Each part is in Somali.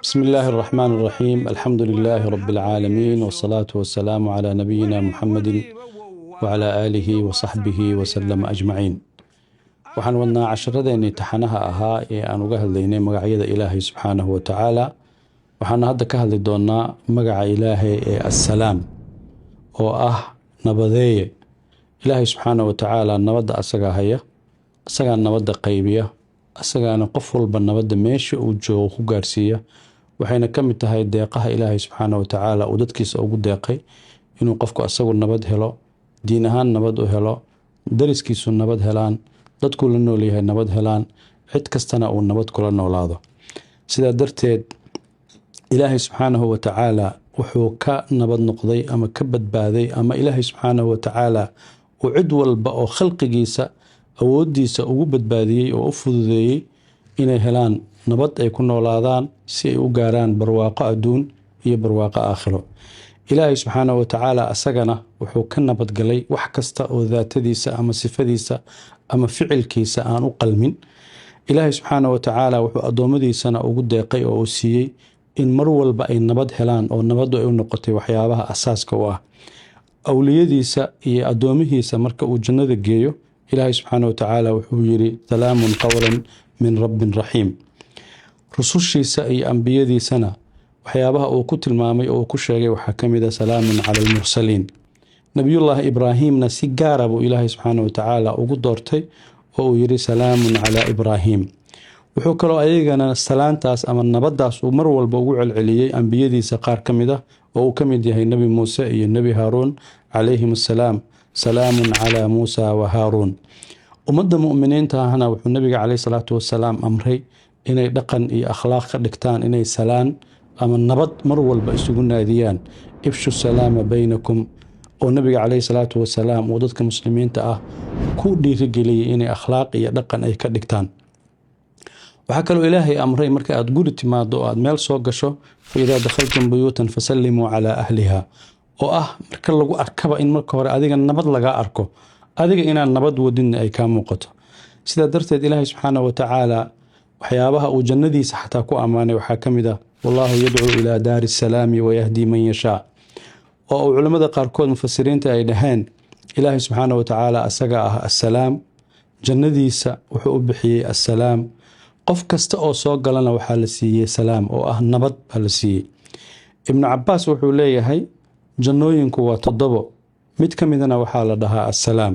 بسم الله الرحمن الرحيم. الحمد لله رب العالمين، والصلاة والسلام على نبينا محمد وعلى آله وصحبه وسلم أجمعين. waxaan wadnaa casharadeenii taxanaha ahaa ee aan uga hadlaynay magacyada Ilaahay subxaanahu wa tacaala. waxaan hadda ka hadli doonaa magaca Ilaahay ee assalaam oo ah nabadeeye. Ilaahay subxaanahu wa tacaala nabadda asaga haya, asaga nabadda qaybiya, asagaana qof walba nabadda meesha uu joogo ku gaarsiiya. waxayna ka mid tahay deeqaha Ilaahay subxaanahu wa tacaala uu dadkiisa ugu deeqay inuu qofku asagu nabad helo, diin ahaan nabad u helo, dariskiisu nabad helaan, dadku la nool yahay nabad helaan, cid kastana uu nabad kula noolaado. sidaa darteed Ilaahay subxaanahu wa tacaala wuxuu ka nabad noqday ama ka badbaaday, ama Ilaahay subxaanahu wa tacaala uu cid walba oo khalqigiisa awoodiisa ugu badbaadiyey oo u fududeeyey inay helaan nabad ay ku noolaadaan si ay u gaaraan barwaaqo adduun iyo barwaaqo aakhiro. Ilaahay subxaanahu wa tacaala asagana wuxuu ka nabadgalay wax kasta oo daatadiisa ama sifadiisa ama ficilkiisa aan u qalmin. Ilaahay subxaanahu wa tacaala wuxuu adoomadiisana ugu deeqay oo uu siiyey in mar walba ay nabad helaan oo nabaddu ay u noqotay waxyaabaha asaaska u ah. awliyadiisa iyo adoomihiisa marka uu jannada geeyo, Ilaahay subxaanahu wa tacaala wuxuu yiri salaamun qawlan min rabbin raxiim. rusushiisa iyo ambiyadiisana waxyaabaha uu ku tilmaamay oo ku sheegay waxaa ka mid ah salaamun cala almursaliin. nabiyullaahi ibraahimna si gaara buu Ilaahay subxaanahu wa tacaala ugu doortay oo uu yiri salaamun calaa ibraahim. wuxuu kaloo ayagana salaantaas ama nabaddaas uu mar walba ugu celceliyey ambiyadiisa qaar ka mid ah oo uu ka mid yahay nebi muuse iyo nebi haaruun calayhim assalaam, salaamun calaa muusa wa haaruun. ummadda mu'miniinta ahna wuxuu nabiga calayhi salaatu wasalaam amray inay dhaqan iyo akhlaaq ka dhigtaan inay salaan ama nabad mar walba isugu naadiyaan. ifshu salaama baynakum, oo nabiga calayhi salaatu wasalaam uu dadka muslimiinta ah ku dhiirigeliyey inay akhlaaq iyo dhaqan ay ka dhigtaan. waxaa kaloo Ilaahay amray marka aad guri timaado oo aad meel soo gasho, fa idaa dakhaltum buyuutan fasallimuu calaa ahliha, oo ah marka lagu arkaba in marka hore adiga nabad lagaa arko, adiga inaan nabad wadinna ay kaa muuqato. sidaa darteed Ilaahay subxaanahu wa tacaala waxyaabaha uu jannadiisa xataa ku ammaanay waxaa ka mid ah wallaahu yadcuu ilaa daari salaami wayahdii man yashaa, oo uu culimmada qaarkood mufasiriinta ay dhaheen Ilaahay subxaanahu wa tacaala asaga ah assalaam, jannadiisa wuxuu u bixiyey assalaam. qof kasta oo soo galana waxaa la siiyey salaam oo ah nabad baa la siiyey. ibnu cabbaas wuxuu leeyahay jannooyinku waa 7, mid ka midana waxaa la dhahaa assalaam.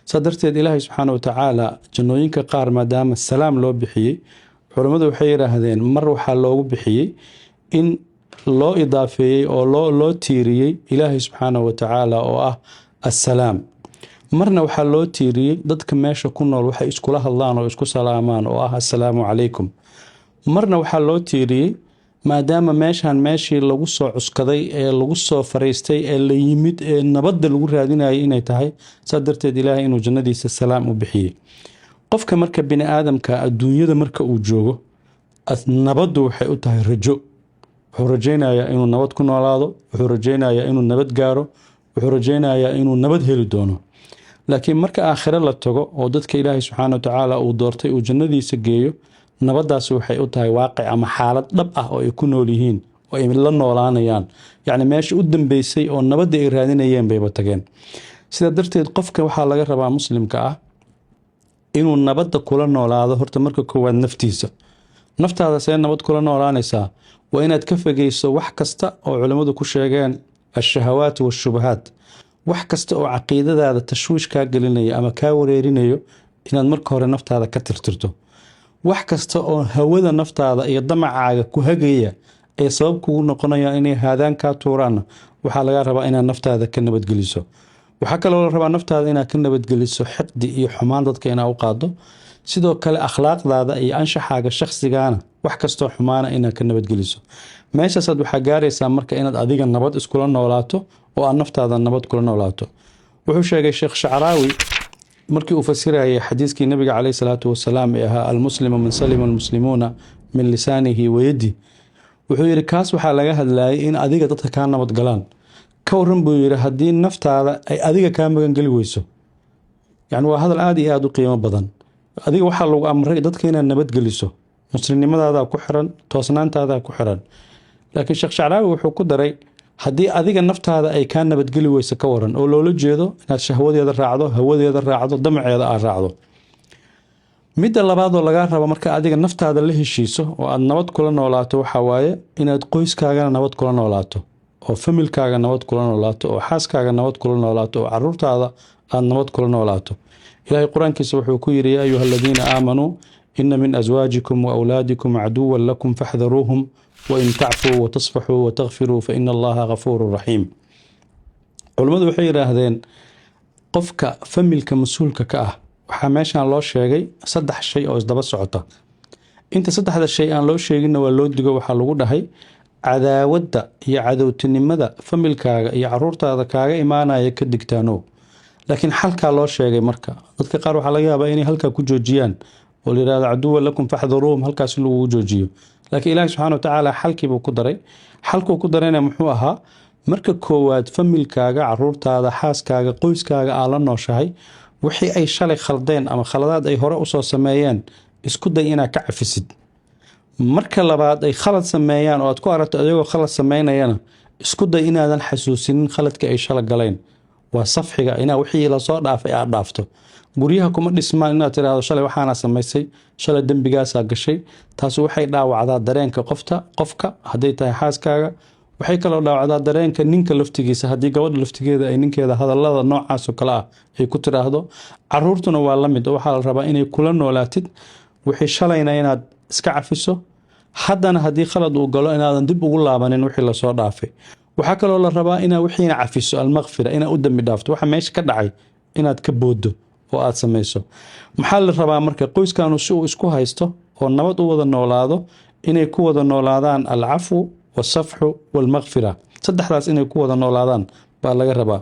saa darteed Ilaahay subxaanahu wa tacaala jannooyinka qaar maadaama salaam loo bixiyey, culimmadu waxay yidhaahdeen mar waxaa loogu bixiyey in loo idaafeeyey oo loo tiiriyey Ilaahay subxaanahu wa tacaala oo ah assalaam. marna waxaa loo tiiriyey dadka meesha ku nool waxay iskula hadlaan oo isku salaamaan oo ah assalaamu calaykum. marna waxaa loo tiiriyey maadaama meeshan meeshii lagu soo cuskaday ee lagu soo fariistay ee la yimid ee nabadda lagu raadinayay inay tahay, saa darteed Ilaahay inuu jannadiisa salaam u bixiyey. qofka marka bini aadamka adduunyada marka uu joogo, nabaddu waxay u tahay rajo. wuxuu rajaynayaa inuu nabad ku noolaado, wuxuu rajaynayaa inuu nabad gaaro, wuxuu rajaynayaa inuu nabad heli doono. laakiin marka aakhire la tago oo dadka Ilaahay subxaanahu wa tacaala uu doortay uu jannadiisa geeyo, nabaddaasi waxay u tahay waaqic ama xaalad dhab ah oo ay ku nool yihiin oo ay la noolaanayaan. yacni meesha u dambeysay oo nabadda ay raadinayeen bayba tageen. sidaa darteed qofka waxaa laga rabaa muslimka ah inuu nabadda kula noolaado. horta marka koowaad naftiisa, naftaada see nabad kula noolaanaysaa? waa inaad ka fogeyso wax kasta oo culimmadu ku sheegeen ashahawaat washubahaat. wax kasta oo caqiidadaada tashwiish kaa gelinaya ama kaa wareerinayo inaad marka hore naftaada ka tirtirto. wax kasta oo hawada naftaada iyo damacaaga ku hagaya ee sabab kugu noqonaya inay haadaan kaa tuuraan, waxaa laga rabaa inaad naftaada ka nabadgeliso. waxaa kaloo la rabaa naftaada inaad ka nabadgeliso xiqdi iyo xumaan dadka inaad u qaado. sidoo kale akhlaaqdaada iyo anshaxaaga shakhsigaana wax kastoo xumaana inaad ka nabadgeliso. meeshaasaad waxaa gaaraysaa marka inaad adiga nabad iskula noolaato oo aad naftaada nabad kula noolaato. wuxuu sheegay sheekh Shacraawi markii uu fasirayay xadiiskii nabiga calayhi salaatu wasalaam ee ahaa almuslimu man salima almuslimuuna min lisaanihi wa yadihi, wuxuu yiri kaas waxaa laga hadlayay in adiga dadka kaa nabad galaan. ka waran buu yiri haddii naftaada ay adiga kaa magan geli weyso. yacni waa hadal aad iyo aad u qiimo badan. adiga waxaa lagu amray dadka inaad nabad geliso, muslimnimadaada ku xiran, toosnaantaada ku xiran. laakiin Sheekh Shacraawi wuxuu ku daray haddii adiga naftaada ay ka nabadgeli weyso ka waran, oo loola jeedo inaad shahwadeeda raacdo, hawadeeda raacdo, damaceeda aad raacdo. midda labaad oo laga rabo marka adiga naftaada la heshiiso oo aad nabad kula noolaato waxa waaye inaad qoyskaagana nabad kula noolaato, oo familkaaga nabad kula noolaato, oo xaaskaaga nabad kula noolaato, oo caruurtaada aad nabad kula noolaato. ilaahay quraankiisa wuxuu ku yiri yaa ayuha alladina aamanuu inna min azwaajikum wa awlaadikum aduwwan lakum fahdharuuhum wa in ta'fuu wa tasfahuu wa taghfiruu fa inna allaha ghafuurun rahiim. culimadu waxay yiraahdeen qofka familka mas'uulka ka ah waxaa meeshan loo sheegay 3 shay oo isdaba socota. inta 3 shay aan loo sheegin waa loo digo, waxaa lagu dhahay cadaawada iyo cadowtinimada familkaaga iyo caruurtaada kaaga imaanaya ka digtaano. laakiin halka loo sheegay marka dadka qaar waxa laga yaabaa inay halka ku joojiyaan oo yiraahdo aduwwan lakum fahdharuuhum, halkaas lagu joojiyo. laakiin ilaahay subxaanahu wa ta'aala halkiiba ku daray. halku ku darayna muxuu ahaa? marka koowaad familkaaga, caruurtaada, xaaskaaga, qoyskaaga aad la nooshahay wixii ay shalay khaldeen ama khaladaad ay hore u soo sameeyeen isku day inaad ka cafisid. marka labaad ay khalad sameeyaan oo aad ku aragto ayagoo khalad sameynayana isku day inaadan xasuusinin khaladka ay shalay galeen. waa safxiga inaa wixii la soo dhaafay aad dhaafto. guryaha kuma dhismaan inaad tiraahdo shalay waxaana samaysay, shalay dambigaasaa gashay. taas waxay dhaawacdaa dareenka qofka hadday tahay xaaskaaga. waxay kaloo dhaawacdaa dareenka ninka laftigiisa haddii gabadha laftigeeda ay ninkeeda hadallada noocaas oo kale ah ay ku tiraahdo. caruurtuna waa la mid oo waxaa la rabaa inay kula noolaatid. wixii shalayna inaad iska cafiso, haddana haddii khalad uu galo inaadan dib ugu laabanin wixii la soo dhaafay. waxaa kaloo la rabaa inaad wixiina cafiso, almaghfira, inaad u dambi dhaafto waxa meesha ka dhacay inaad ka boodo oo aad samayso. maxaa la rabaa marka qoyskaanu si uu isku haysto oo nabad u wada noolaado inay ku wada noolaadaan alcafwu والصفح والمغفرة. saddexdaas inay ku wada noolaadaan baa laga rabaa.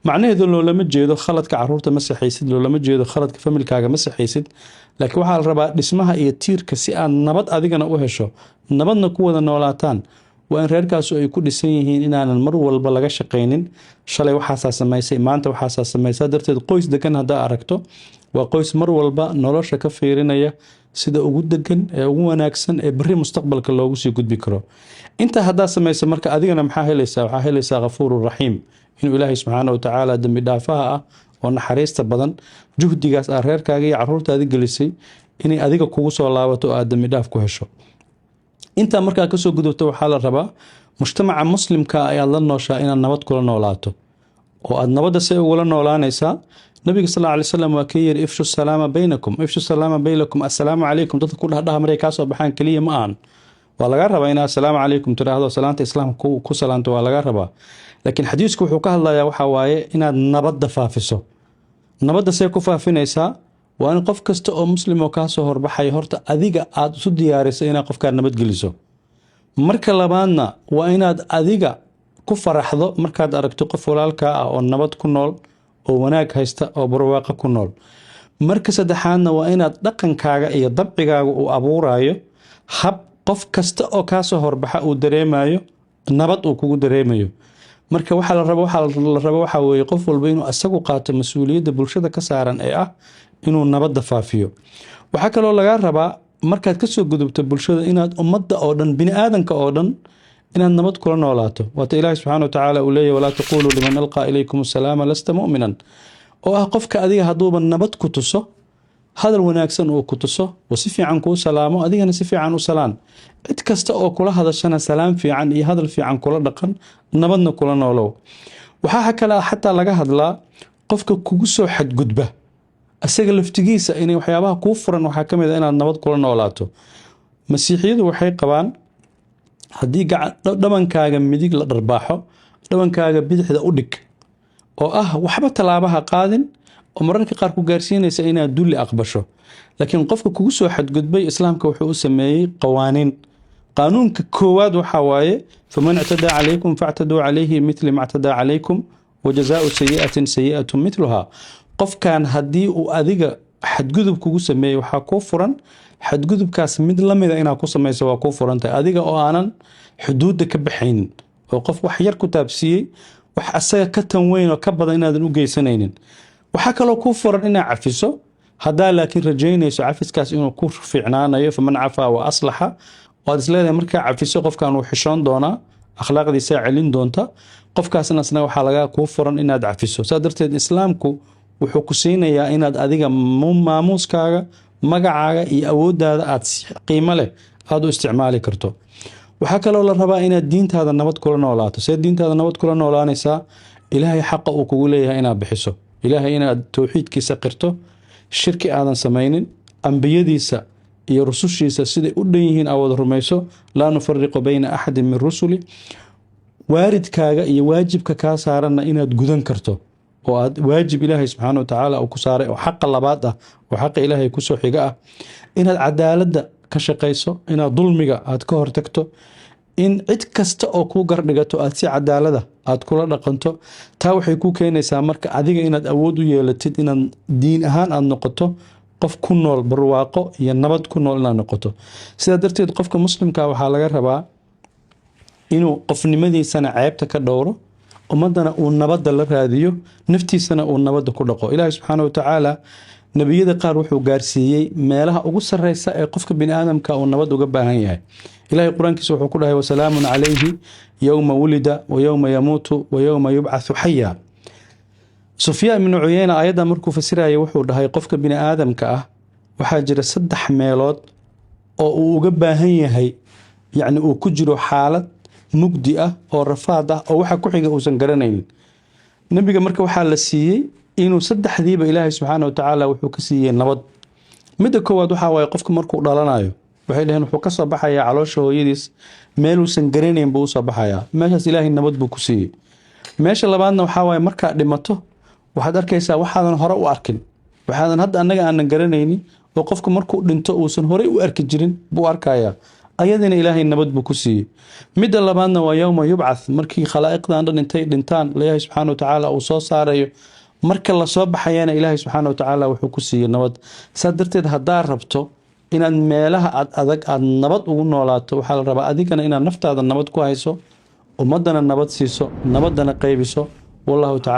macnaheedu loolama jeedo khaladka caruurta ma saxaysid, loolama jeedo khaladka familkaaga ma saxaysid, laakiin waxaa la rabaa dhismaha iyo tiirka si aad nabad adigana u hesho, nabadna ku wada noolaataan. waa in reerkaas ay ku dhisan yihiin inaanan mar walba laga shaqaynin shalay waxaasaa samaysay, maanta waxaasaa samaysay. darteed qoys degan haddaa aragto waa qoys mar walba nolosha ka fiirinaya sida ugu degan ee ugu wanaagsan ee bari mustaqbalka loogu sii gudbi karo. inta haddaa samaysa marka adigana maxaa helaysaa? waxaa helaysaa ghafuurun rahiim, inuu ilaahay subxaanahu wa ta'aala dambi dhaafaha ah oo naxariista badan juhdigaas aad reerkaaga iyo caruurtaada gelisay inay adiga kugu soo laabato oo aad dambi dhaaf ku hesho. intaa markaa kasoo gudubto waxaa la rabaa mujtamaca muslimka ayaad la nooshaa inaad nabad kula noolaato oo aad nabadda say ugula noolaanaysaa. nabiga sallallahu alayhi wasallam waa ka yiri ifshu salaama baynakum, ifshu salaama baynakum, assalaamu calaykum. dadka ku dhahdhaha maray kaa soo baxaan kaliya ma aan, waa laga rabaa inaad assalaamu calaykum tiraahdo, salaanta islaamka ku salaanto waa laga rabaa. laakiin xadiisku wuxuu ka hadlayaa waxa waaye inaad nabadda faafiso. nabadda say ku faafinaysaa? waa in qof kasta oo muslim oo kaa soo horbaxay horta adiga aad isu diyaariso inaad qofkaa nabad geliso. marka labaadna waa inaad adiga ku faraxdo markaad aragto qof walaalkaa ah oo nabad ku nool, oo wanaag haysta, oo barwaaqo ku nool. marka saddexaadna waa inaad dhaqankaaga iyo dabcigaaga uu abuurayo hab qof kasta oo kaa soo horbaxa uu dareemayo nabad uu kugu dareemayo. marka waxaa la rabo waxa weeye qof walba inuu asagu qaato mas-uuliyadda bulshada ka saaran ee ah inuu nabadda faafiyo. waxaa kaloo laga rabaa markaad kasoo gudubto bulshada inaad ummadda oo dhan, bini aadanka oo dhan inaad nabad kula noolaato. waata ilaahi subxaanahu wa ta'aala uu leeyahay walaa taquluu liman alqaa ilaykum assalaama lasta mu'minan, oo ah qofka adiga hadduuba nabad ku tuso, hadal wanaagsan uu ku tuso, oo si fiican kuu salaamo, adigana si fiican u salaan. cid kasta oo kula hadashana salaam fiican iyo hadal fiican kula dhaqan, nabadna kula noolow. waxaa kale xataa laga hadlaa qofka kugu soo xadgudba asaga laftigiisa inay waxyaabaha kuu furan waxaa ka mid ah inaad nabad kula noolaato. masiixiyadu waxay qabaan haddii dhabankaaga midig la dharbaaxo, dhabankaaga bidixda u dhig, oo ah waxba talaabaha qaadin oo mararka qaar ku gaarsiinaysa inaad dulli aqbasho. laakiin qofka kugu soo xadgudbay islaamka wuxuu u sameeyey qawaaniin. qaanuunka koowaad waxaa waaye faman ictadaa calaykum factaduu calayhi mitli ma ictadaa calaykum wajazaau sayi'atin sayi'atun mitluhaa. qofkan haddii uu adiga xadgudub kugu sameeyey waxaa kuu furan xadgudubkaas mid lamida inaad ku samayso waa kuu furantahay, adiga oo aanan xuduudda ka baxaynin, oo qof wax yar ku taabsiiyey wax asaga ka tan weyn oo ka badan inaadan u geysanaynin. waxaa kaloo kuu furan inaad cafiso haddaa laakiin rajaynayso cafiskaas inuu ku fiicnaanayo faman cafaa wa aslaxa waad isleedahay markaa cafiso qofkan uu xishoon doonaa akhlaaqdiisa celin doonta qofkaasna asna waxaa laga kuu furan inaad cafiso saa darteed islaamku wuxuu ku siinayaa inaad adiga maamuuskaaga magacaaga iyo awooddaada aad qiimo leh aad u isticmaali karto waxaa kaloo la rabaa inaad diintaada nabad kula noolaato see diintaada nabad kula noolaanaysaa ilaahay xaqa uu kugu leeyahay inaad bixiso ilaahay inaad towxiidkiisa qirto shirki aadan samaynin ambiyadiisa iyo rusushiisa siday u dhan yihiin aad wada rumayso laa nufariqu bayna axadin min rusuli waaridkaaga iyo waajibka kaa saaranna inaad gudan karto oo aad waajib ilaahay subxaana watacaala uu ku saaray oo xaqa labaad ah oo xaqa ilaahay kusoo xiga ah inaad cadaaladda ka shaqayso inaad dulmiga aad ka hortagto in cid kasta oo kuu gardhigato aad si cadaalada aad kula dhaqanto taa waxay ku keenaysaa marka adiga inaad awood u yeelatid inaad diin ahaan aad noqoto qof ku nool barwaaqo iyo nabad ku nool inaad noqoto sidaa darteed qofka muslimka waxaa laga rabaa inuu qofnimadiisana ceebta ka dhowro ummadana uu nabadda la raadiyo naftiisana uu nabadda ku dhaqo ilaahay subxaana watacaala nebiyada qaar wuxuu gaarsiiyey meelaha ugu sarreysa ee qofka bini aadamka uu nabad uga baahan yahay ilaahay qur-aankiisa wuxuu ku dhahay wasalaamun calayhi yowma wulida wa yowma yamuutu wa yowma yubcathu xaya sufyaan ibnu cuyeyna aayadda markuu fasiraya wuxuu dhahay qofka bini aadamka ah waxaa jira 3 meelood oo uu uga baahan yahay yacni uu ku jiro xaalad mugdi ah oo rafaad ah oo waxa ku xiga uusan garanaynin nabiga marka waxaa la siiyey inuu 3diiba ilaahay subxaana watacaala wuxuu ka siiyey nabad midda koowaad waxaa waaye qofka markuu dhalanayo waxay dhaheen wuxuu ka soo baxayaa caloosha hooyadiis meeluusan garanayn buu usoo baxayaa meeshaas ilaahay nabad buu ku siiyey meesha labaadna waxaa waaye markaad dhimato waxaad arkaysaa waxaadan hore u arkin waxaadan hadda annaga aanan garanaynin oo qofka markuu dhinto uusan horey u arki jirin buu arkayaa ayadina ilaahay nabad buu ku siiyey midda labaadna waa yowma yubcath markii khalaa'iqdan dhan intay dhintaan ilaahay subxaana watacaala uu soo saarayo marka la soo baxayana ilaahay subxaana watacaala wuxuu ku siiyey nabad saa darteed haddaa rabto inaad meelaha aad adag aad nabad ugu noolaato waxaa la rabaa adigana inaad naftaada nabad ku hayso ummadana nabad siiso nabadana qaybiso wallahu tacaala